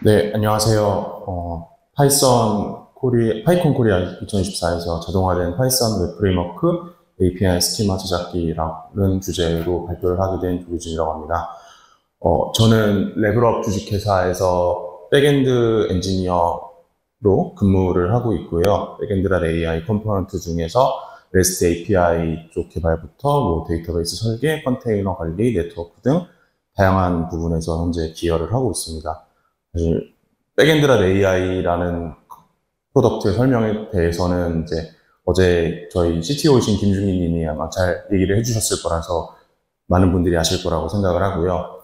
네, 안녕하세요. 파이콘 코리아 2024에서 자동화된 파이썬 웹 프레임워크 API 스키마 제작기라는 주제로 발표를 하게 된 조규진이라고 합니다. 저는 레벨업 주식회사에서 백엔드 엔지니어로 근무를 하고 있고요. 백엔드.ai 컴포넌트 중에서 REST API 쪽 개발부터 데이터베이스 설계, 컨테이너 관리, 네트워크 등 다양한 부분에서 현재 기여를 하고 있습니다. 사실 백엔드.ai라는 프로덕트의 설명에 대해서는 이제 어제 저희 CTO이신 김중희 님이 아마 잘 얘기를 해주셨을 거라서 많은 분들이 아실 거라고 생각을 하고요.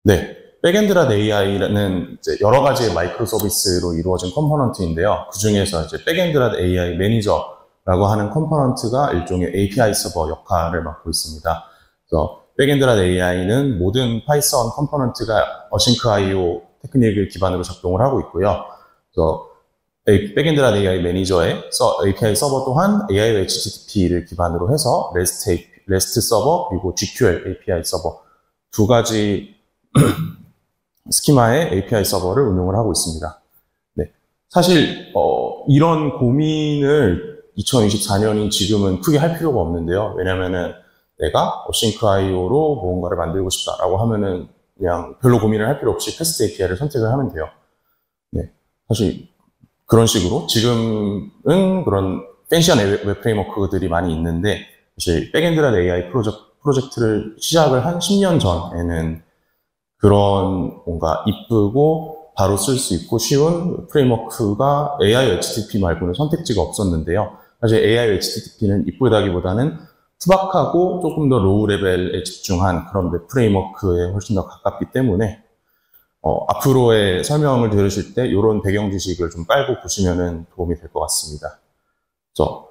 네, 백엔드.ai는 이제 여러 가지의 마이크로 서비스로 이루어진 컴포넌트인데요. 그 중에서 이제 백엔드.ai 매니저라고 하는 컴포넌트가 일종의 API 서버 역할을 맡고 있습니다. 그래서 백엔드.ai는 모든 파이썬 컴포넌트가 어싱크.io 테크닉을 기반으로 작동을 하고 있고요. 그래서 백엔드.ai 매니저의 API 서버 또한 AI HTTP를 기반으로 해서 REST 서버 그리고 GQL API 서버 두 가지 스키마의 API 서버를 운영을 하고 있습니다. 네. 사실 이런 고민을 2024년인 지금은 크게 할 필요가 없는데요. 왜냐면은 내가 어싱크.io로 무언가를 만들고 싶다라고 하면은 그냥 별로 고민을 할 필요 없이 패스트 API를 선택을 하면 돼요. 네. 사실 그런 식으로 지금은 그런 팬시한 웹 프레임워크들이 많이 있는데 사실 백엔드.ai 프로젝트를 시작을 한 10년 전에는 그런 뭔가 이쁘고 바로 쓸 수 있고 쉬운 프레임워크가 AI HTTP 말고는 선택지가 없었는데요. 사실 AI HTTP는 이쁘다기보다는 투박하고 조금 더 로우 레벨에 집중한 그런 웹 프레임워크에 훨씬 더 가깝기 때문에 앞으로의 설명을 들으실 때 이런 배경 지식을 좀 깔고 보시면은 도움이 될 것 같습니다. 그래서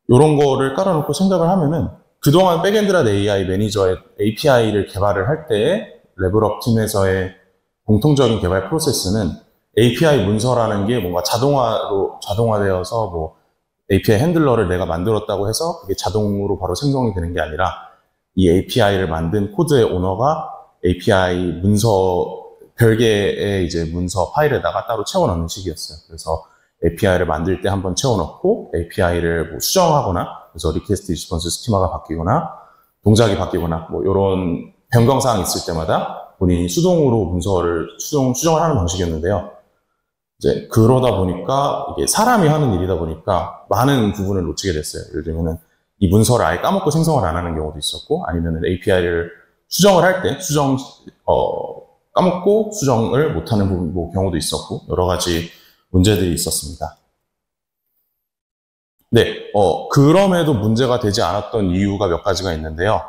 이런 거를 깔아놓고 생각을 하면은 그동안 백엔드.ai 매니저의 API를 개발을 할 때에 레벨업 팀에서의 공통적인 개발 프로세스는 API 문서라는 게 뭔가 자동화되어서 API 핸들러를 내가 만들었다고 해서 그게 자동으로 바로 생성이 되는 게 아니라 이 API를 만든 코드의 오너가 API 문서 별개의 이제 문서 파일에다가 따로 채워넣는 식이었어요. 그래서 API를 만들 때 한번 채워넣고 API를 수정하거나 그래서 리퀘스트 리스폰스 스키마가 바뀌거나 동작이 바뀌거나 이런 변경사항이 있을 때마다 본인이 수동으로 문서를 수정을 하는 방식이었는데요. 이제 그러다 보니까 이게 사람이 하는 일이다 보니까 많은 부분을 놓치게 됐어요. 예를 들면은 이 문서를 아예 까먹고 생성을 안 하는 경우도 있었고 아니면은 API를 수정을 할 때 까먹고 수정을 못하는 경우도 있었고 여러 가지 문제들이 있었습니다. 네, 그럼에도 문제가 되지 않았던 이유가 몇 가지가 있는데요.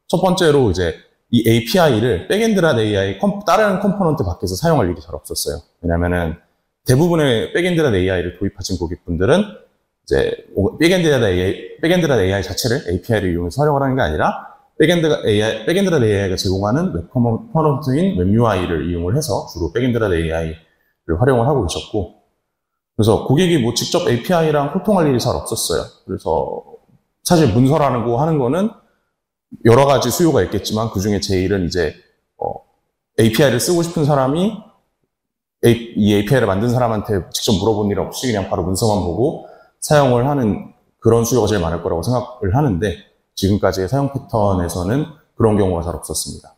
첫 번째로 이제 이 API를 백엔드.ai 다른 컴포넌트 밖에서 사용할 일이 잘 없었어요. 왜냐면은 대부분의 백엔드.ai를 도입하신 고객분들은 이제 백엔드.ai 자체를 API를 이용해서 활용을 하는 게 아니라 백엔드.ai가 제공하는 웹 컴포넌트인 웹 UI를 이용을 해서 주로 백엔드.ai를 활용을 하고 계셨고 그래서 고객이 직접 API랑 소통할 일이 잘 없었어요. 그래서 사실 문서라는 거 하는 거는 여러 가지 수요가 있겠지만 그 중에 제일은 이제 API를 쓰고 싶은 사람이 이 API를 만든 사람한테 직접 물어본 일 없이 그냥 바로 문서만 보고 사용을 하는 그런 수요가 제일 많을 거라고 생각을 하는데 지금까지의 사용 패턴에서는 그런 경우가 잘 없었습니다.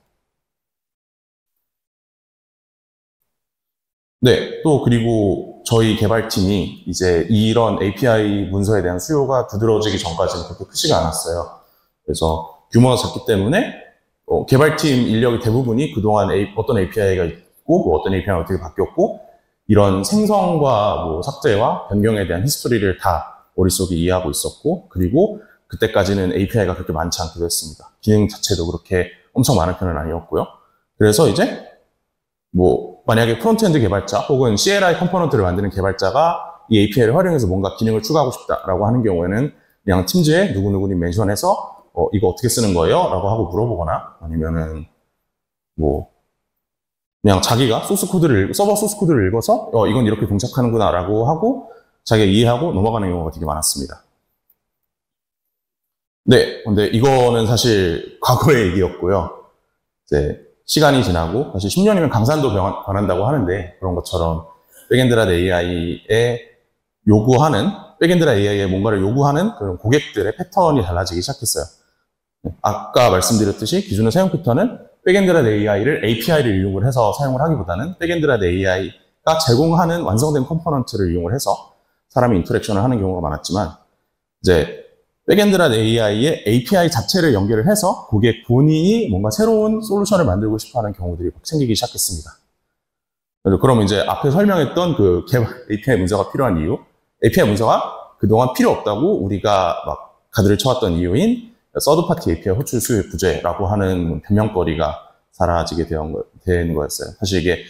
네, 또 그리고 저희 개발팀이 이제 이런 API 문서에 대한 수요가 두드러지기 전까지는 그렇게 크지가 않았어요. 그래서 규모가 작기 때문에 개발팀 인력의 대부분이 그동안 어떤 API가 있고 어떤 API가 어떻게 바뀌었고 이런 생성과 삭제와 변경에 대한 히스토리를 다 머릿속에 이해하고 있었고 그리고 그때까지는 API가 그렇게 많지 않기도 했습니다. 기능 자체도 그렇게 엄청 많은 편은 아니었고요. 그래서 이제 만약에 프론트엔드 개발자 혹은 CLI 컴포넌트를 만드는 개발자가 이 API를 활용해서 뭔가 기능을 추가하고 싶다라고 하는 경우에는 그냥 팀즈에 누구누구님 멘션해서 이거 어떻게 쓰는 거예요? 라고 하고 물어보거나 아니면은 그냥 자기가 서버 소스 코드를 읽어서 이건 이렇게 동작하는구나 라고 하고 자기가 이해하고 넘어가는 경우가 되게 많았습니다. 네, 근데 이거는 사실 과거의 얘기였고요. 이제 시간이 지나고 사실 10년이면 강산도 변한다고 하는데 그런 것처럼 백엔드라 AI에 백엔드라 AI에 뭔가를 요구하는 그런 고객들의 패턴이 달라지기 시작했어요. 아까 말씀드렸듯이 기존의 사용 패턴은 백엔드라 AI를 API를 이용을 해서 사용을 하기보다는 백엔드라 AI가 제공하는 완성된 컴포넌트를 이용을 해서 사람이 인터랙션을 하는 경우가 많았지만 이제 백엔드라 AI의 API 자체를 연결을 해서 고객 본인이 뭔가 새로운 솔루션을 만들고 싶어하는 경우들이 생기기 시작했습니다. 그럼 이제 앞에 설명했던 그 API 문서가 필요한 이유, API 문서가 그동안 필요 없다고 우리가 막 가드를 쳐왔던 이유인 서드파티 API 호출 수요 부재라고 하는 변명거리가 사라지게 된 거였어요. 사실 이게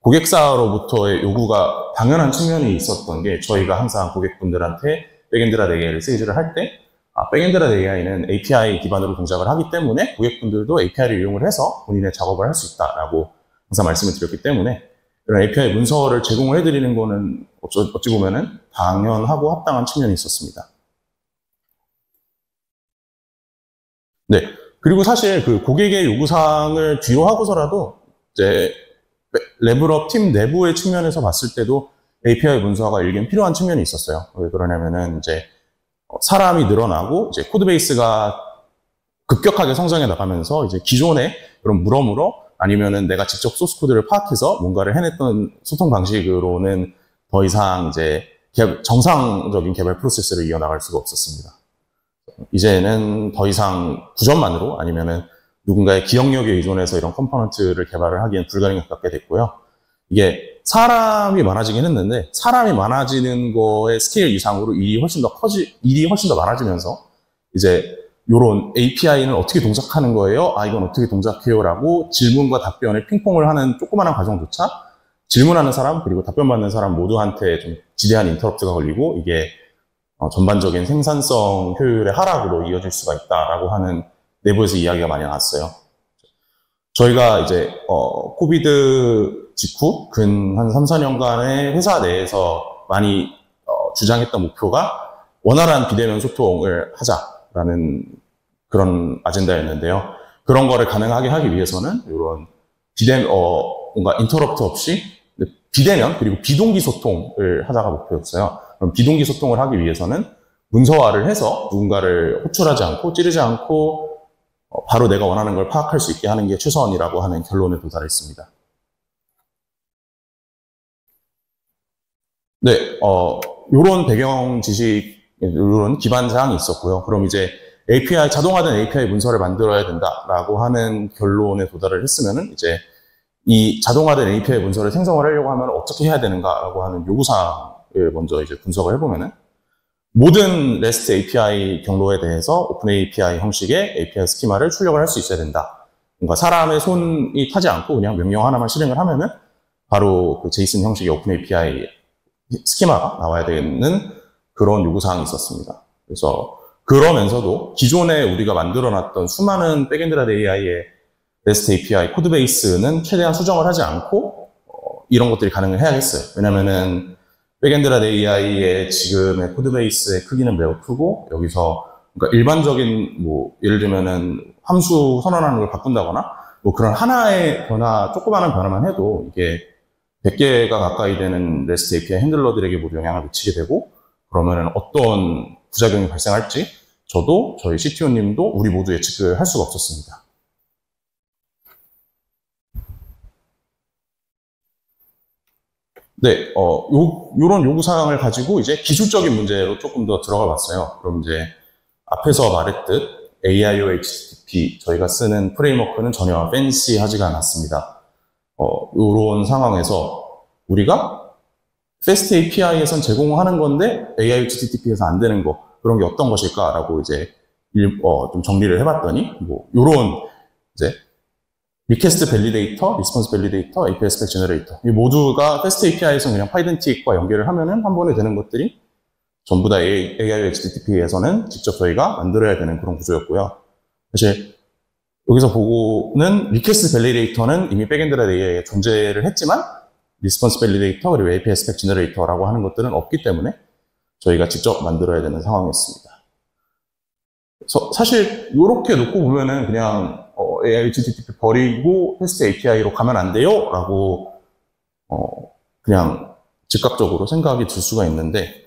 고객사로부터의 요구가 당연한 측면이 있었던 게 저희가 항상 고객분들한테 백엔드라 AI를 세이즈를 할 때 백엔드라 AI는 API 기반으로 동작을 하기 때문에 고객분들도 API를 이용을 해서 본인의 작업을 할 수 있다라고 항상 말씀을 드렸기 때문에 이런 API 문서를 제공을 해드리는 거는 어찌 보면은 당연하고 합당한 측면이 있었습니다. 네. 그리고 사실 그 고객의 요구사항을 뒤로 하고서라도 이제 레벨업 팀 내부의 측면에서 봤을 때도 API 문서가 일견 필요한 측면이 있었어요. 왜 그러냐면은 이제 사람이 늘어나고 이제 코드베이스가 급격하게 성장해 나가면서 이제 기존의 그런 물어물어 아니면은 내가 직접 소스 코드를 파악해서 뭔가를 해냈던 소통 방식으로는 더 이상 이제 정상적인 개발 프로세스를 이어나갈 수가 없었습니다. 이제는 더 이상 구전만으로 아니면은 누군가의 기억력에 의존해서 이런 컴포넌트를 개발을 하기엔 불가능하게 됐고요. 이게 사람이 많아지긴 했는데 사람이 많아지는 거의 스케일 이상으로 일이 훨씬 더 많아지면서 이제 요런 API는 어떻게 동작하는 거예요? 이건 어떻게 동작해요? 라고 질문과 답변을 핑퐁을 하는 조그마한 과정조차 질문하는 사람 그리고 답변받는 사람 모두한테 좀 지대한 인터럽트가 걸리고 이게 전반적인 생산성 효율의 하락으로 이어질 수가 있다라고 하는 내부에서 이야기가 많이 나왔어요. 저희가 이제 코비드 직후 근 한 3, 4년간의 회사 내에서 많이 주장했던 목표가 원활한 비대면 소통을 하자라는 그런 아젠다였는데요. 그런 거를 가능하게 하기 위해서는 이런 뭔가 인터럽트 없이 비대면 그리고 비동기 소통을 하자가 목표였어요. 그럼 비동기 소통을 하기 위해서는 문서화를 해서 누군가를 호출하지 않고 찌르지 않고 바로 내가 원하는 걸 파악할 수 있게 하는 게 최선이라고 하는 결론에 도달했습니다. 네, 요런 배경 지식, 요런 기반 사항이 있었고요. 그럼 이제 자동화된 API 문서를 만들어야 된다라고 하는 결론에 도달을 했으면은 이제 이 자동화된 API 문서를 생성을 하려고 하면 어떻게 해야 되는가라고 하는 요구사항을 먼저 이제 분석을 해보면은 모든 REST API 경로에 대해서 오픈 API 형식의 API 스키마를 출력을 할 수 있어야 된다. 뭔가 사람의 손이 타지 않고 그냥 명령 하나만 실행을 하면은 바로 그 JSON 형식의 오픈 API 스키마가 나와야 되는 그런 요구사항이 있었습니다. 그래서 그러면서도 기존에 우리가 만들어놨던 수많은 백엔드라 AI의 REST API 코드베이스는 최대한 수정을 하지 않고 이런 것들이 가능을 해야겠어요. 왜냐면은 백엔드라 AI의 지금의 코드베이스의 크기는 매우 크고 여기서 그러니까 일반적인 예를 들면은 함수 선언하는 걸 바꾼다거나 그런 하나의 변화, 조그마한 변화만 해도 이게 100개가 가까이 되는 REST API 핸들러들에게 모두 영향을 미치게 되고 그러면은 어떤 부작용이 발생할지 저도 저희 CTO님도 우리 모두 예측을 할 수가 없었습니다. 네, 요런 요구사항을 가지고 이제 기술적인 문제로 조금 더 들어가 봤어요. 그럼 이제 앞에서 말했듯 AIO HTTP 저희가 쓰는 프레임워크는 전혀 팬시하지가 않았습니다. 요런 상황에서 우리가 FAST API에선 제공하는 건데 AIO HTTP에서 안 되는 거 그런 게 어떤 것일까라고 이제 좀 정리를 해봤더니 요런 이제 리퀘스트 밸리데이터, 리스폰스 밸리데이터, API 스펙 제너레이터 이 모두가 FAST API에서 그냥 파이든틱과 연결을 하면은 한 번에 되는 것들이 전부 다 AIO HTTP에서는 직접 저희가 만들어야 되는 그런 구조였고요. 사실 여기서 보고는 리퀘스트 밸리데이터는 이미 백엔드라 AI에 존재를 했지만 리스폰스 밸리데이터 그리고 API 스펙 제너레이터라고 하는 것들은 없기 때문에 저희가 직접 만들어야 되는 상황이었습니다. 사실 이렇게 놓고 보면은 그냥 HTTP 버리고 REST API로 가면 안 돼요? 라고 그냥 즉각적으로 생각이 들 수가 있는데,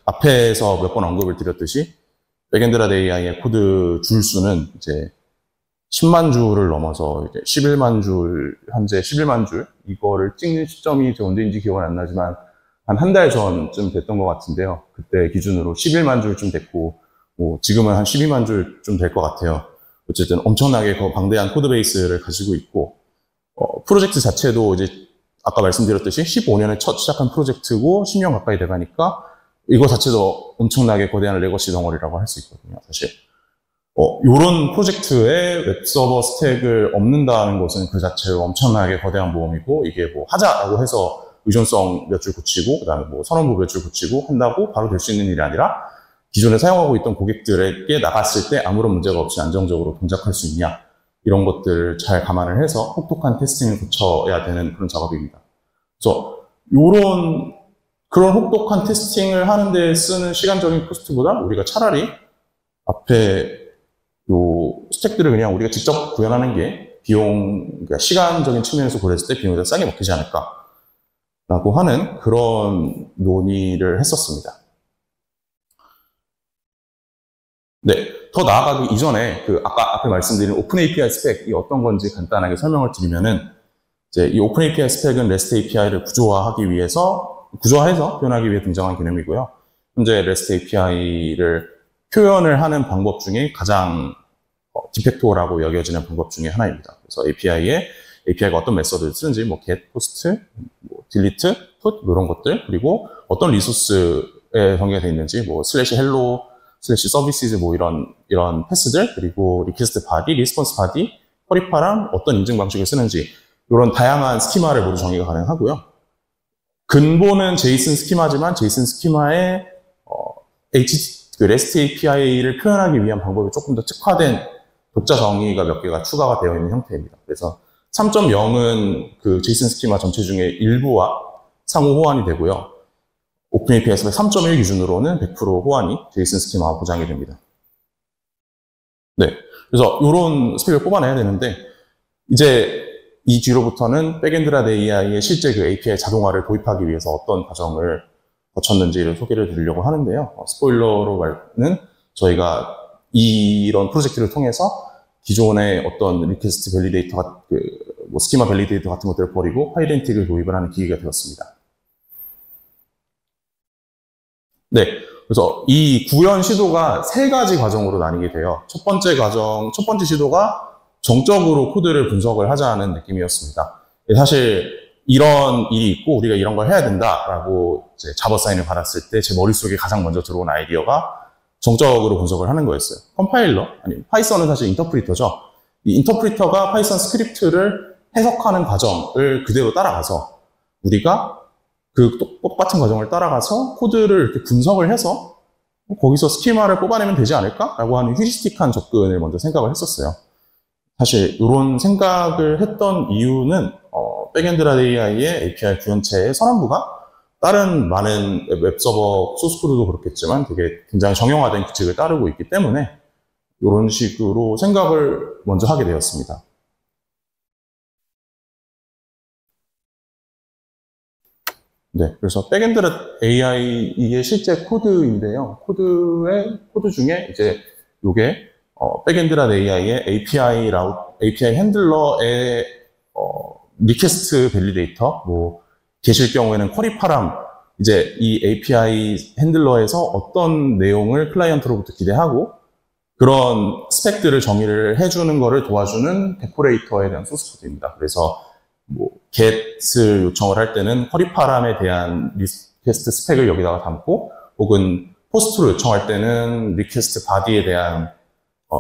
앞에서 몇 번 언급을 드렸듯이 백엔드라 AI의 코드 줄 수는 이제 10만 줄을 넘어서 이제 11만 줄, 현재 11만 줄, 이거를 찍는 시점이 언제인지 기억은 안 나지만 한 달 전쯤 됐던 것 같은데요. 그때 기준으로 11만 줄쯤 됐고, 뭐 지금은 한 12만 줄쯤 될 것 같아요. 어쨌든 엄청나게 방대한 코드 베이스를 가지고 있고, 프로젝트 자체도 이제 아까 말씀드렸듯이 15년에 첫 시작한 프로젝트고 10년 가까이 돼가니까 이거 자체도 엄청나게 거대한 레거시 덩어리라고 할 수 있거든요, 사실. 요런 프로젝트에 웹서버 스택을 없는다는 것은 그 자체로 엄청나게 거대한 모험이고, 이게 뭐 하자라고 해서 의존성 몇 줄 고치고, 그 다음에 뭐 선언부 몇 줄 고치고 한다고 바로 될 수 있는 일이 아니라, 기존에 사용하고 있던 고객들에게 나갔을 때 아무런 문제가 없이 안정적으로 동작할 수 있냐, 이런 것들을 잘 감안을 해서 혹독한 테스팅을 거쳐야 되는 그런 작업입니다. 그래서 그런 혹독한 테스팅을 하는데 쓰는 시간적인 코스트보다 우리가 차라리 앞에 요 스택들을 그냥 우리가 직접 구현하는 게 그러니까 시간적인 측면에서 고려했을 때 비용이 더 싸게 먹히지 않을까라고 하는 그런 논의를 했었습니다. 네, 더 나아가기 이전에 아까 앞에 말씀드린 오픈 API 스펙이 어떤 건지 간단하게 설명을 드리면은, 이제 이 오픈 API 스펙은 REST API를 구조화해서 표현하기 위해 등장한 개념이고요. 현재 REST API를 표현을 하는 방법 중에 가장 디팩토라고 여겨지는 방법 중에 하나입니다. 그래서 API가 어떤 메서드를 쓰는지, 뭐 get, post, 뭐 delete, put 이런 것들, 그리고 어떤 리소스에 전개가 되어 있는지, 뭐 /hello, /services 뭐 이런 패스들, 그리고 request body, response body, query 파람, 어떤 인증 방식을 쓰는지, 이런 다양한 스키마를 모두 정의가 가능하고요. 근본은 JSON 스키마지만 JSON 스키마에 REST API를 표현하기 위한 방법이 조금 더 특화된 독자 정의가 몇 개가 추가가 되어 있는 형태입니다. 그래서 3.0은 그 JSON 스키마 전체 중에 일부와 상호 호환이 되고요. 오픈API 스펙 3.1 기준으로는 100% 호환이 JSON 스키마와 보장이 됩니다. 네, 그래서 이런 스펙을 뽑아내야 되는데, 이제 이 뒤로부터는 백엔드라 AI의 실제 그 API 자동화를 도입하기 위해서 어떤 과정을 거쳤는지를 소개를 드리려고 하는데요. 스포일러로 말은 저희가 이런 프로젝트를 통해서 기존의 어떤 리퀘스트 밸리데이터, 뭐 스키마 밸리데이터 같은 것들을 버리고 파이덴틱을 도입을 하는 기회가 되었습니다. 네, 그래서 이 구현 시도가 3가지 과정으로 나뉘게 돼요. 첫 번째 시도가 정적으로 코드를 분석을 하자는 느낌이었습니다. 사실 이런 일이 있고 우리가 이런 걸 해야 된다라고 이제 자바 사인을 받았을 때 제 머릿속에 가장 먼저 들어온 아이디어가 정적으로 분석을 하는 거였어요. 컴파일러, 아니 파이썬은 사실 인터프리터죠. 이 인터프리터가 파이썬 스크립트를 해석하는 과정을 그대로 따라가서 우리가 그 똑같은 과정을 따라가서 코드를 이렇게 분석을 해서 거기서 스키마를 뽑아내면 되지 않을까라고 하는 휴리스틱한 접근을 먼저 생각을 했었어요. 사실 이런 생각을 했던 이유는 백엔드라 AI의 API 구현체의 선언부가 다른 많은 웹서버 소스코드도 그렇겠지만 되게 굉장히 정형화된 규칙을 따르고 있기 때문에 이런 식으로 생각을 먼저 하게 되었습니다. 네, 그래서 백엔드라 AI의 실제 코드인데요. 코드 중에 이제 요게 백엔드라 AI의 API 핸들러의 리퀘스트 밸리데이터, 뭐 계실 경우에는 쿼리 파람, 이제 이 API 핸들러에서 어떤 내용을 클라이언트로부터 기대하고 그런 스펙들을 정의를 해주는 거를 도와주는 데코레이터에 대한 소스 코드입니다. 그래서 뭐 get을 요청을 할 때는 쿼리 파람에 대한 리퀘스트 스펙을 여기다가 담고, 혹은 포스트로 요청할 때는 리퀘스트 바디에 대한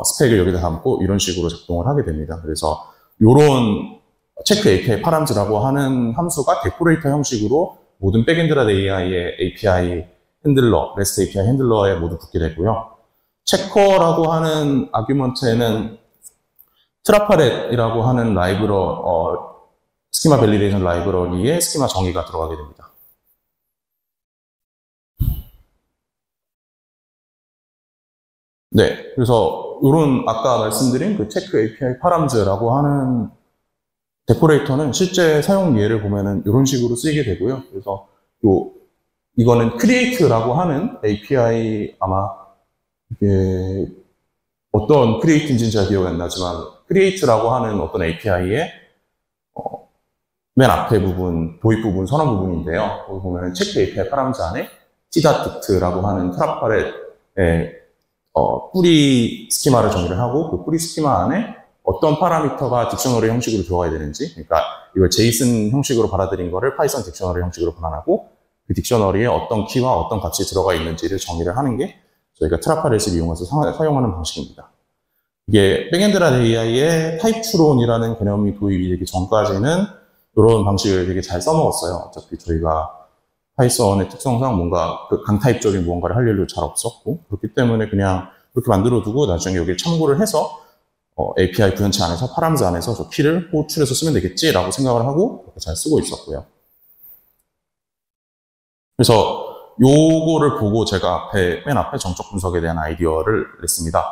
스펙을 여기다 담고 이런 식으로 작동을 하게 됩니다. 그래서 이런 체크 API 파람즈라고 하는 함수가 데코레이터 형식으로 모든 백엔드라 AI의 API 핸들러, REST API 핸들러에 모두 붙게 되고요. 체커라고 하는 아규먼트에는 트라파렛이라고 하는 스키마 밸리데이션 라이브러리에 스키마 정의가 들어가게 됩니다. 네, 그래서 이런 아까 말씀드린 그 체크 API 파람즈라고 하는 데코레이터는 실제 사용 예를 보면은 이런 식으로 쓰이게 되고요. 그래서 이거는 create라고 하는 API 아마 이게 어떤 create인지는 잘 기억이 안 나지만 create라고 하는 어떤 API의 맨 앞에 부분, 도입 부분, 선언 부분인데요. 거기 보면 체크 API 파람즈 안에 tdat라고 하는 트랍파렛의 뿌리 스키마를 정의를 하고 그 뿌리 스키마 안에 어떤 파라미터가 딕셔너리 형식으로 들어가야 되는지, 그러니까 이걸 제이슨 형식으로 받아들인 거를 파이썬 딕셔너리 형식으로 변환하고 그 딕셔너리에 어떤 키와 어떤 값이 들어가 있는지를 정의를 하는 게 저희가 트랍파렛을 이용해서 사용하는 방식입니다. 이게 백엔드란 AI의 타입 추론이라는 개념이 도입이 되기 전까지는 이런 방식을 되게 잘 써먹었어요. 어차피 저희가 파이썬의 특성상 뭔가 그 강타입적인 무언가를 할 일도 잘 없었고, 그렇기 때문에 그냥 그렇게 만들어두고 나중에 여기에 참고를 해서 API 구현체 안에서 파람즈 안에서 저 키를 호출해서 쓰면 되겠지라고 생각을 하고 그렇게 잘 쓰고 있었고요. 그래서 요거를 보고 제가 맨 앞에 정적 분석에 대한 아이디어를 냈습니다.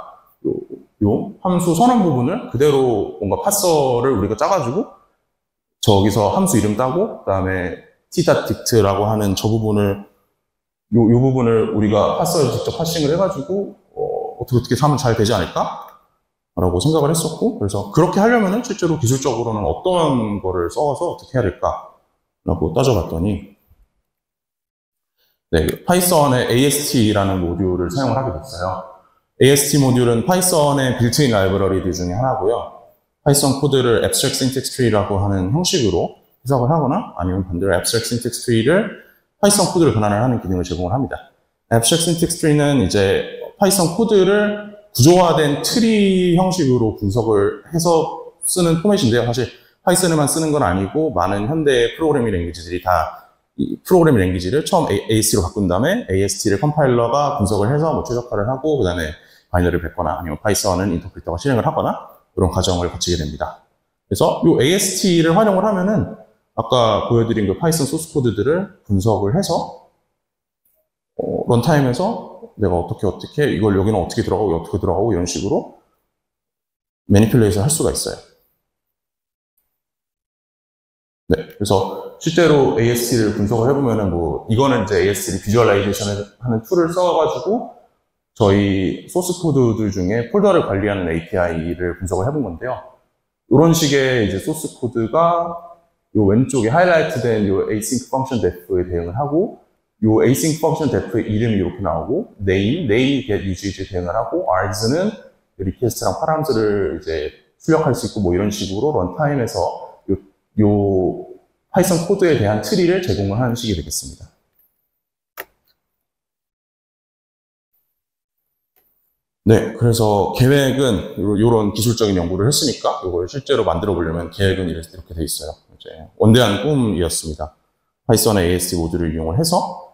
요 함수 선언 부분을 그대로 뭔가 파서를 우리가 짜가지고 저기서 함수 이름 따고 그다음에 tdatdict라고 하는 저 부분을 요 부분을 우리가 파서를 직접 파싱을 해가지고 어떻게 하면 잘 되지 않을까? 라고 생각을 했었고, 그래서 그렇게 하려면은 실제로 기술적으로는 어떤 거를 써서 어떻게 해야 될까? 라고 따져봤더니, 네, 파이썬의 AST라는 모듈을 사용을 하게 됐어요. AST 모듈은 파이썬의 빌트인 라이브러리들 중에 하나고요. 파이썬 코드를 abstract syntax tree라고 하는 형식으로 해석을 하거나 아니면 반대로 abstract syntax tree를 파이썬 코드를 변환을 하는 기능을 제공을 합니다. abstract syntax tree는 이제 파이썬 코드를 구조화된 트리 형식으로 분석을 해서 쓰는 포맷인데요. 사실 파이썬에만 쓰는 건 아니고 많은 현대 프로그래밍 랭귀지들이 다 이 프로그래밍 랭귀지를 처음 AST로 바꾼 다음에 AST를 컴파일러가 분석을 해서 뭐 최적화를 하고 그다음에 바이너리를 뱉거나 아니면 파이썬은 인터프리터가 실행을 하거나 그런 과정을 거치게 됩니다. 그래서 이 AST를 활용을 하면은 아까 보여드린 그 파이썬 소스 코드들을 분석을 해서 런타임에서 내가 어떻게 이걸 여기는 어떻게 들어가고 이런 식으로 매니플레이션 할 수가 있어요. 네, 그래서 실제로 AST를 분석을 해보면은 이거는 이제 AST를 비주얼라이제이션 하는 툴을 써가지고 저희 소스 코드들 중에 폴더를 관리하는 API를 분석을 해본 건데요. 이런 식의 이제 소스 코드가 요 왼쪽에 하이라이트 된 요 async function def에 대응을 하고 요 async function def의 이름이 이렇게 나오고 name이 get use에 대응을 하고 args는 리퀘스트랑 파람즈를 이제 출력할 수 있고 뭐 이런 식으로 런타임에서 요 파이썬 코드에 대한 트리를 제공을 하는 식이 되겠습니다. 네, 그래서 계획은 이런 기술적인 연구를 했으니까 이걸 실제로 만들어 보려면 계획은 이렇게 돼 있어요. 이제 원대한 꿈이었습니다. 파이썬의 AST 모듈을 이용을 해서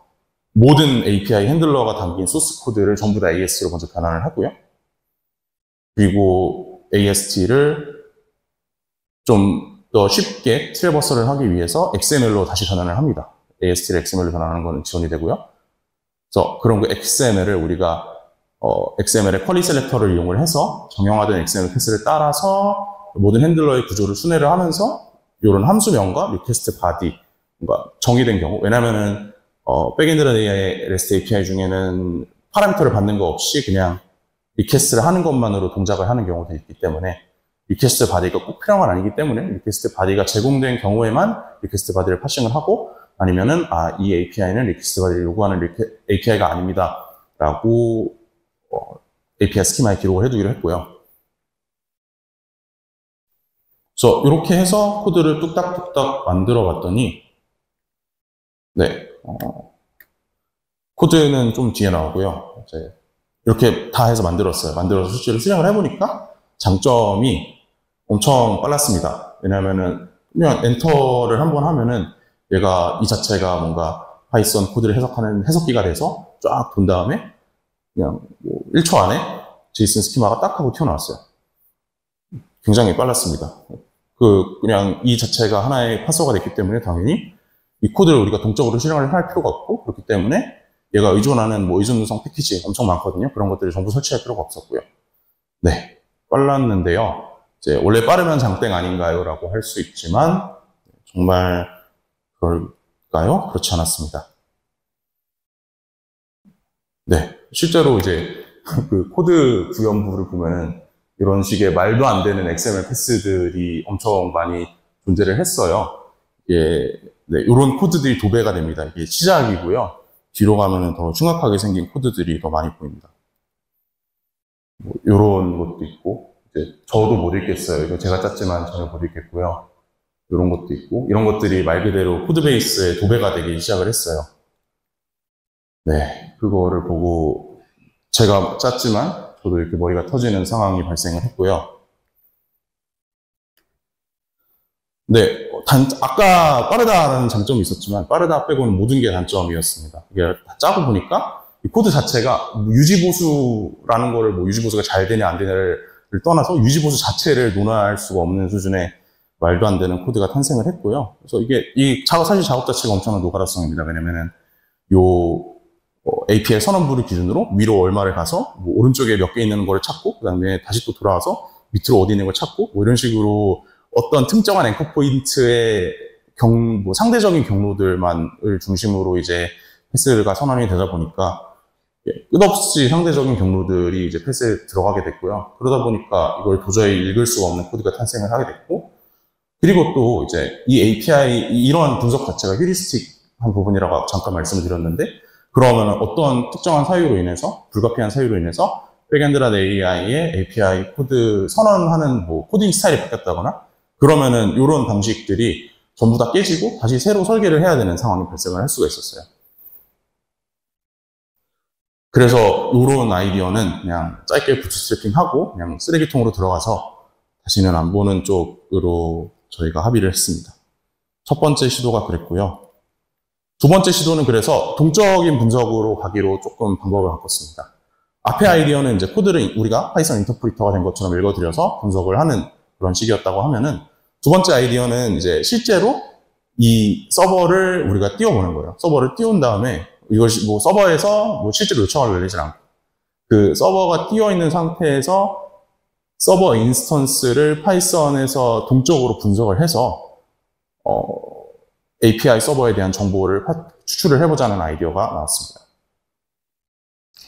모든 API 핸들러가 담긴 소스 코드를 전부 다 AST로 먼저 변환을 하고요. 그리고 AST를 좀 더 쉽게 트래버서를 하기 위해서 XML로 다시 변환을 합니다. AST를 XML로 변환하는 거는 지원이 되고요. 그래서 그런 그 XML을 우리가 XML의 쿼리 셀렉터를 이용을 해서 정형화된 XML 패스를 따라서 모든 핸들러의 구조를 순회를 하면서 이런 함수명과 리퀘스트 바디, 뭔가 정의된 경우, 왜냐면은 백엔드란 AI REST API 중에는 파라미터를 받는 거 없이 그냥 리퀘스트를 하는 것만으로 동작을 하는 경우도 있기 때문에 리퀘스트 바디가 꼭 필요한 건 아니기 때문에 리퀘스트 바디가 제공된 경우에만 리퀘스트 바디를 파싱을 하고 아니면은 이 API는 리퀘스트 바디를 요구하는 API가 아닙니다 라고 API 스키마에 기록을 해두기로 했고요. 그래서 이렇게 해서 코드를 뚝딱뚝딱 만들어 봤더니 네, 코드는 좀 뒤에 나오고요. 이제 이렇게 다 해서 만들었어요. 만들어서 실제로 실행을 해보니까 장점이 엄청 빨랐습니다. 왜냐하면은 그냥 엔터를 한번 하면은 얘가 이 자체가 뭔가 파이썬 코드를 해석하는 해석기가 돼서 쫙 본 다음에 그냥 1초 안에 제이슨 스키마가 딱 하고 튀어나왔어요. 굉장히 빨랐습니다. 그냥 이 자체가 하나의 파서가 됐기 때문에 당연히 이 코드를 우리가 동적으로 실행을 할 필요가 없고 그렇기 때문에 얘가 의존하는 뭐 의존 누성 패키지 엄청 많거든요. 그런 것들을 전부 설치할 필요가 없었고요. 네, 빨랐는데요. 이제 원래 빠르면 장땡 아닌가요? 라고 할 수 있지만 정말 그럴까요? 그렇지 않았습니다. 네, 실제로 이제 그 코드 구현부를 보면은 이런 식의 말도 안 되는 XML 패스들이 엄청 많이 존재를 했어요. 네, 이런 코드들이 도배가 됩니다. 이게 시작이고요. 뒤로 가면은 더 흉악하게 생긴 코드들이 더 많이 보입니다. 뭐 이런 것도 있고, 이제 저도 못 읽겠어요. 이거 제가 짰지만 전혀 못 읽겠고요. 이런 것도 있고, 이런 것들이 말 그대로 코드베이스에 도배가 되기 시작을 했어요. 네, 그거를 보고 제가 짰지만 저도 이렇게 머리가 터지는 상황이 발생을 했고요. 네, 아까 빠르다라는 장점이 있었지만 빠르다 빼고는 모든 게 단점이었습니다. 이게 다 짜고 보니까 이 코드 자체가 유지보수라는 거를 뭐 유지보수가 잘 되냐 안 되냐를 떠나서 유지보수 자체를 논할 수가 없는 수준의 말도 안 되는 코드가 탄생을 했고요. 그래서 이게 사실 작업 자체가 엄청난 노가다성입니다. 왜냐면은 API 선언부를 기준으로 위로 얼마를 가서 뭐 오른쪽에 몇 개 있는 걸 찾고 그 다음에 다시 또 돌아와서 밑으로 어디 있는 걸 찾고 뭐 이런 식으로 어떤 특정한 앵커 포인트의 뭐 상대적인 경로들만을 중심으로 이제 패스가 선언이 되다 보니까 끝없이 상대적인 경로들이 이제 패스에 들어가게 됐고요. 그러다 보니까 이걸 도저히 읽을 수가 없는 코드가 탄생을 하게 됐고, 그리고 또 이제 이 API 이러한 분석 자체가 휴리스틱한 부분이라고 잠깐 말씀을 드렸는데, 그러면 어떤 특정한 사유로 인해서 불가피한 사유로 인해서 백엔드란 AI의 API 코드 선언하는 뭐 코딩 스타일이 바뀌었다거나 그러면은 이런 방식들이 전부 다 깨지고 다시 새로 설계를 해야 되는 상황이 발생을 할 수가 있었어요. 그래서 이런 아이디어는 그냥 짧게 부트스트래핑하고 그냥 쓰레기통으로 들어가서 다시는 안 보는 쪽으로 저희가 합의를 했습니다. 첫 번째 시도가 그랬고요. 두 번째 시도는 그래서 동적인 분석으로 가기로 조금 방법을 바꿨습니다. 앞에 아이디어는 이제 코드를 우리가 파이썬 인터프리터가 된 것처럼 읽어드려서 분석을 하는 그런 식이었다고 하면은, 두 번째 아이디어는 이제 실제로 이 서버를 우리가 띄워보는 거예요. 서버를 띄운 다음에 이것이 뭐 서버에서 뭐 실제로 요청을 내리지 않고 그 서버가 띄워 있는 상태에서 서버 인스턴스를 파이썬에서 동적으로 분석을 해서 API 서버에 대한 정보를 추출을 해보자는 아이디어가 나왔습니다.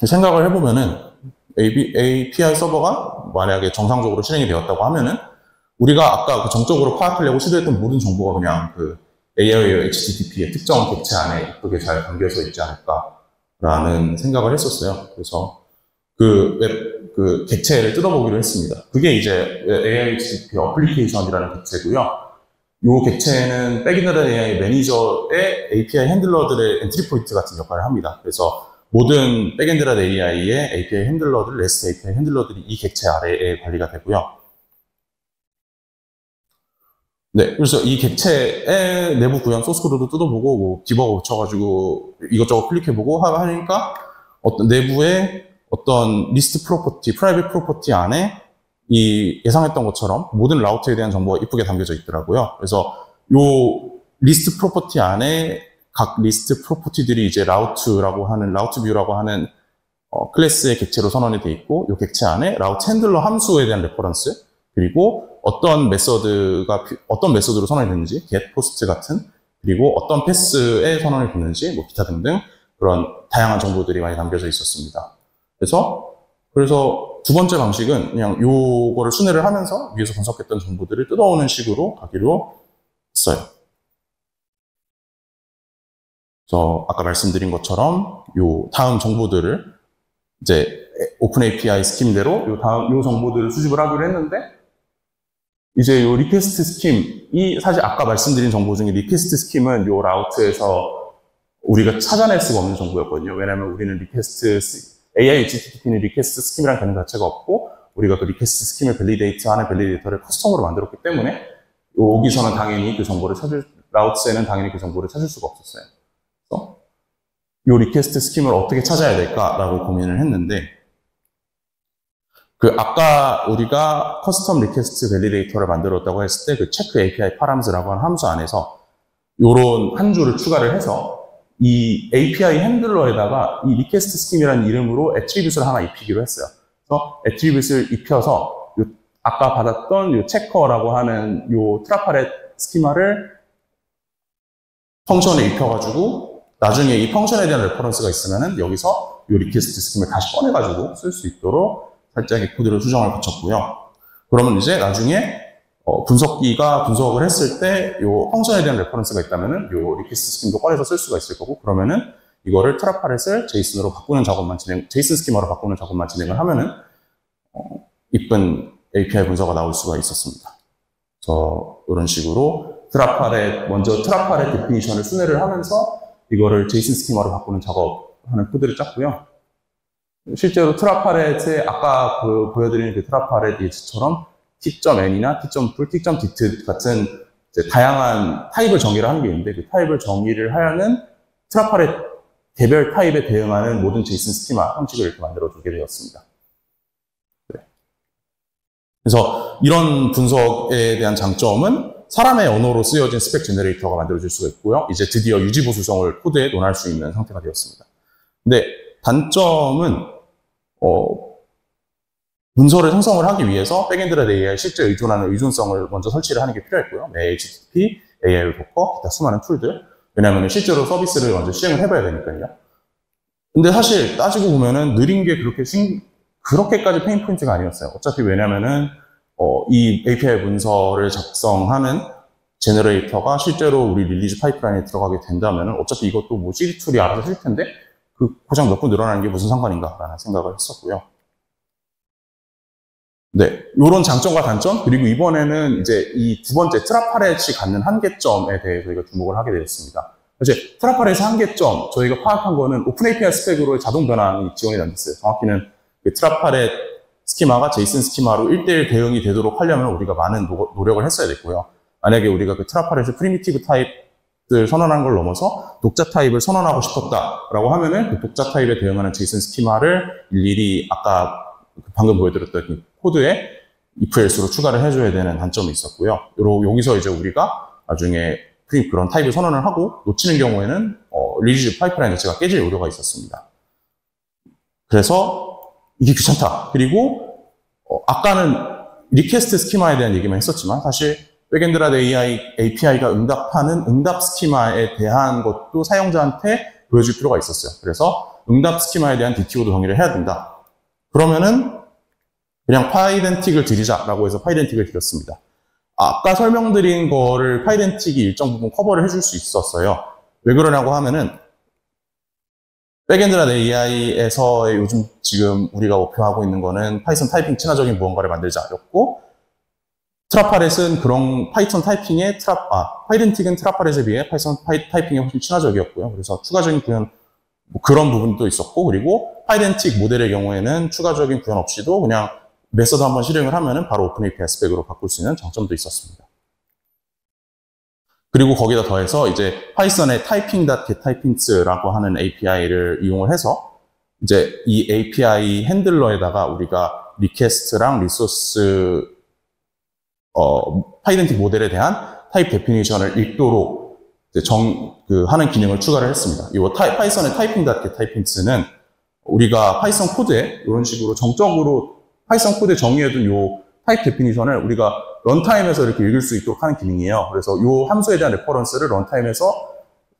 생각을 해보면은 API 서버가 만약에 정상적으로 실행이 되었다고 하면은 우리가 아까 그 정적으로 파악하려고 시도했던 모든 정보가 그냥 그 AI와 HTTP의 특정 객체 안에 이쁘게 잘 담겨져 있지 않을까라는 생각을 했었어요. 그래서 그 객체를 뜯어보기로 했습니다. 그게 이제 AI HTTP 어플리케이션이라는 객체고요. 이 객체는 백엔드 AI 매니저의 API 핸들러들의 엔트리 포인트 같은 역할을 합니다. 그래서 모든 백엔드 AI의 API 핸들러들, REST API 핸들러들이 이 객체 아래에 관리가 되고요. 네, 그래서 이 객체의 내부 구현 소스 코드도 뜯어보고, 뭐, 디버거 붙여가지고 이것저것 클릭해보고 하니까 어떤 내부의 어떤 리스트 프로퍼티, 프라이빗 프로퍼티 안에 이 예상했던 것처럼 모든 라우트에 대한 정보가 이쁘게 담겨져 있더라고요. 그래서 요 리스트 프로퍼티 안에 각 리스트 프로퍼티들이 이제 라우트라고 하는, 라우트 뷰라고 하는 클래스의 객체로 선언이 돼 있고, 요 객체 안에 라우트 핸들러 함수에 대한 레퍼런스, 그리고 어떤 메소드로 선언이 됐는지, get, post 같은, 그리고 어떤 패스에 선언이 됐는지, 뭐 기타 등등 그런 다양한 정보들이 많이 담겨져 있었습니다. 그래서 두 번째 방식은 그냥 요거를 순회를 하면서 위에서 분석했던 정보들을 뜯어오는 식으로 가기로 했어요. 그래서 아까 말씀드린 것처럼 요 다음 정보들을 이제 오픈 API 스킴대로 요 정보들을 수집을 하기로 했는데, 이제 요 리퀘스트 스킴이 사실 아까 말씀드린 정보 중에 리퀘스트 스킴은 요 라우트에서 우리가 찾아낼 수가 없는 정보였거든요. 왜냐하면 우리는 AI HTTP는 리퀘스트 스킴이라는 개념 자체가 없고, 우리가 그 리퀘스트 스킴을 밸리데이트하는 밸리데이터를 커스텀으로 만들었기 때문에 여기서는 당연히 그 정보를 라우트에는 당연히 그 정보를 찾을 수가 없었어요. 그래서 요 리퀘스트 스킴을 어떻게 찾아야 될까라고 고민을 했는데, 아까 우리가 커스텀 리퀘스트 밸리데이터를 만들었다고 했을 때 그 체크 API 파람즈라고 하는 함수 안에서 요런 한 줄을 추가를 해서 이 API 핸들러에다가 이 리퀘스트 스킴이라는 이름으로 애트리뷰트를 하나 입히기로 했어요. 그래서 애트리뷰트를 입혀서 아까 받았던 요 체커라고 하는 요 트라파렛 스키마를 펑션에 입혀가지고 나중에 이 펑션에 대한 레퍼런스가 있으면은 여기서 요 리퀘스트 스킴을 다시 꺼내가지고 쓸 수 있도록 살짝 이 코드를 수정을 거쳤고요. 그러면 이제 나중에 분석기가 분석을 했을 때 요 펑션에 대한 레퍼런스가 있다면은 요 리퀘스트 스킴도 꺼내서 쓸 수가 있을 거고, 그러면은 이거를 트라파렛을 제이슨으로 바꾸는 작업만 제이슨 스키마로 바꾸는 작업만 진행을 하면은 이쁜 API 문서가 나올 수가 있었습니다. 그래서 이런 식으로 먼저 트라파렛 데피니션을 순회를 하면서 이거를 제이슨 스키마로 바꾸는 작업하는 코드를 짰고요. 실제로 트라파렛에 아까 보여드린 그 트라파렛 예처럼 t.n이나 t.full, t.dit 같은 이제 다양한 타입을 정의를 하는 게 있는데, 그 타입을 정의를 하는 트라파렛 개별 타입에 대응하는 모든 제이슨 스키마 형식을 이렇게 만들어주게 되었습니다. 네. 그래서 이런 분석에 대한 장점은 사람의 언어로 쓰여진 스펙 제너레이터가 만들어질 수가 있고요. 이제 드디어 유지보수성을 코드에 논할 수 있는 상태가 되었습니다. 근데 단점은 문서를 생성을 하기 위해서 백엔드랑 AI에 실제 의존하는 의존성을 먼저 설치를 하는 게 필요했고요. HTTP, AI 도커, 기타 수많은 툴들. 왜냐하면 실제로 서비스를 먼저 시행을 해봐야 되니까요. 근데 사실 따지고 보면은 느린 게 그렇게까지 페인 포인트가 아니었어요. 어차피 왜냐면은 이 API 문서를 작성하는 제너레이터가 실제로 우리 릴리즈 파이프라인에 들어가게 된다면은 어차피 이것도 뭐 CD 툴이 알아서 쓸 텐데 그 고장 몇 분 늘어나는 게 무슨 상관인가라는 생각을 했었고요. 네, 요런 장점과 단점, 그리고 이번에는 이제 이 두 번째 트라파렛이 갖는 한계점에 대해 저희가 주목을 하게 되었습니다. 이제 트라파렛의 한계점, 저희가 파악한 거는 오픈 API 스펙으로 자동 변환이 지원이 안 됐어요. 정확히는 그 트라파렛 스키마가 제이슨 스키마로 1:1 대응이 되도록 하려면 우리가 많은 노력을 했어야 됐고요. 만약에 우리가 그 트라파렛의 프리미티브 타입을 선언한 걸 넘어서 독자 타입을 선언하고 싶었다라고 하면은 그 독자 타입에 대응하는 제이슨 스키마를 일일이 아까 방금 보여드렸던 그 코드에 if else로 추가를 해줘야 되는 단점이 있었고요. 여기서 이제 우리가 나중에 그런 타입을 선언을 하고 놓치는 경우에는 릴리즈 파이프라인 자체가 깨질 우려가 있었습니다. 그래서 이게 귀찮다. 그리고 아까는 리퀘스트 스키마에 대한 얘기만 했었지만 사실 백엔드랑 AI API가 응답하는 응답 스키마에 대한 것도 사용자한테 보여줄 필요가 있었어요. 그래서 응답 스키마에 대한 DTO도 정의를 해야 된다. 그러면은 그냥 파이덴틱을 드리자라고 해서 파이덴틱을 드렸습니다. 아까 설명드린 거를 파이덴틱이 일정 부분 커버를 해줄 수 있었어요. 왜 그러냐고 하면은 백엔드랑 AI에서의 요즘 지금 우리가 목표하고 있는 거는 파이썬 타이핑 친화적인 무언가를 만들자였고, 트라파렛은 그런 파이썬 타이핑의 파이덴틱은 트라파렛에 비해 파이썬 타이핑에 훨씬 친화적이었고요. 그래서 추가적인 구현, 그런 부분도 있었고, 그리고 파이덴틱 모델의 경우에는 추가적인 구현 없이도 그냥 메서드 한번 실행을 하면은 바로 오픈 API 스펙으로 바꿀 수 있는 장점도 있었습니다. 그리고 거기다 더해서 이제 파이썬의 typing.getTypings라고 하는 API를 이용을 해서 이제 이 API 핸들러에다가 우리가 리퀘스트랑 리소스 파이덴틱 모델에 대한 타입 데피니션을 읽도록 이제 하는 기능을 추가를 했습니다. 이 파이썬의 typing.getTypings는 우리가 파이썬 코드에 이런 식으로 정적으로 파이썬 코드에 정의해둔 요 타입 데피니션을 우리가 런타임에서 이렇게 읽을 수 있도록 하는 기능이에요. 그래서 요 함수에 대한 레퍼런스를 런타임에서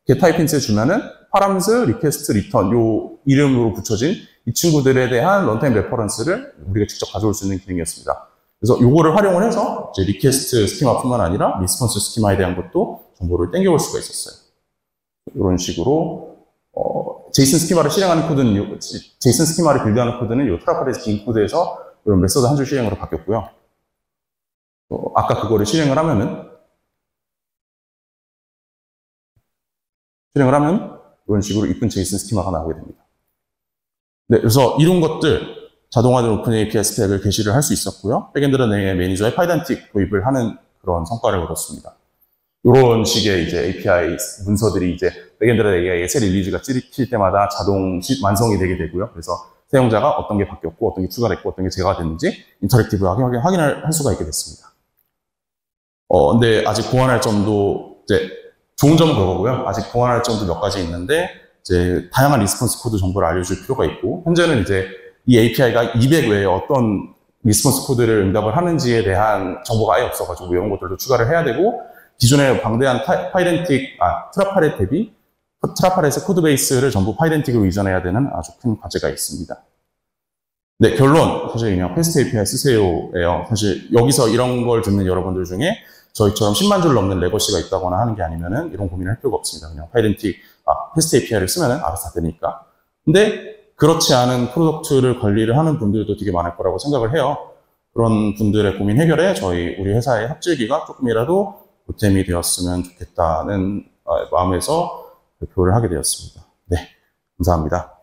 getTypings에 주면은 파람스, 리퀘스트, 리턴 요 이름으로 붙여진 이 친구들에 대한 런타임 레퍼런스를 우리가 직접 가져올 수 있는 기능이었습니다. 그래서 요거를 활용을 해서 이제 리퀘스트 스키마뿐만 아니라 리스폰스 스키마에 대한 것도 정보를 땡겨올 수가 있었어요. 이런 식으로 제이슨 스키마를 실행하는 코드는 제이슨 스키마를 빌드하는 코드는 요 트라파렛 긴 코드에서 이런 메서드 한 줄 실행으로 바뀌었고요. 아까 그거를 실행을 하면 이런 식으로 이쁜 제이슨 스키마가 나오게 됩니다. 네, 그래서 이런 것들 자동화된 오픈 API 스펙을 게시를 할 수 있었고요. 백엔드랑 AI 매니저의 파이덴틱 도입을 하는 그런 성과를 얻었습니다. 이런 식의 이제 API 문서들이 이제 백엔드랑 AI의 새 릴리즈가 찍힐 때마다 자동 완성이 되게 되고요. 그래서 사용자가 어떤 게 바뀌었고, 어떤 게 추가됐고, 어떤 게 제거가 됐는지 인터랙티브하게 확인할 수가 있게 됐습니다. 근데 아직 보완할 점도 이제 좋은 점은 그거고요. 아직 보완할 점도 몇 가지 있는데, 이제 다양한 리스폰스 코드 정보를 알려줄 필요가 있고, 현재는 이제 이 API가 200 외에 어떤 리스폰스 코드를 응답을 하는지에 대한 정보가 아예 없어가지고 이런 것들도 추가를 해야 되고, 기존의 방대한 트라파렛 대비 트라파렛의 코드베이스를 전부 파이렌틱으로 이전해야 되는 아주 큰 과제가 있습니다. 네, 결론. 사실 그냥 패스트 API 쓰세요예요. 사실 여기서 이런 걸 듣는 여러분들 중에 저희처럼 10만 줄 넘는 레거시가 있다거나 하는 게 아니면은 이런 고민을 할 필요가 없습니다. 그냥 패스트 API를 쓰면은 알아서 다 되니까. 근데 그렇지 않은 프로덕트를 관리를 하는 분들도 되게 많을 거라고 생각을 해요. 그런 분들의 고민 해결에 우리 회사의 합질기가 조금이라도 보탬이 되었으면 좋겠다는 마음에서 발표를 하게 되었습니다. 네, 감사합니다.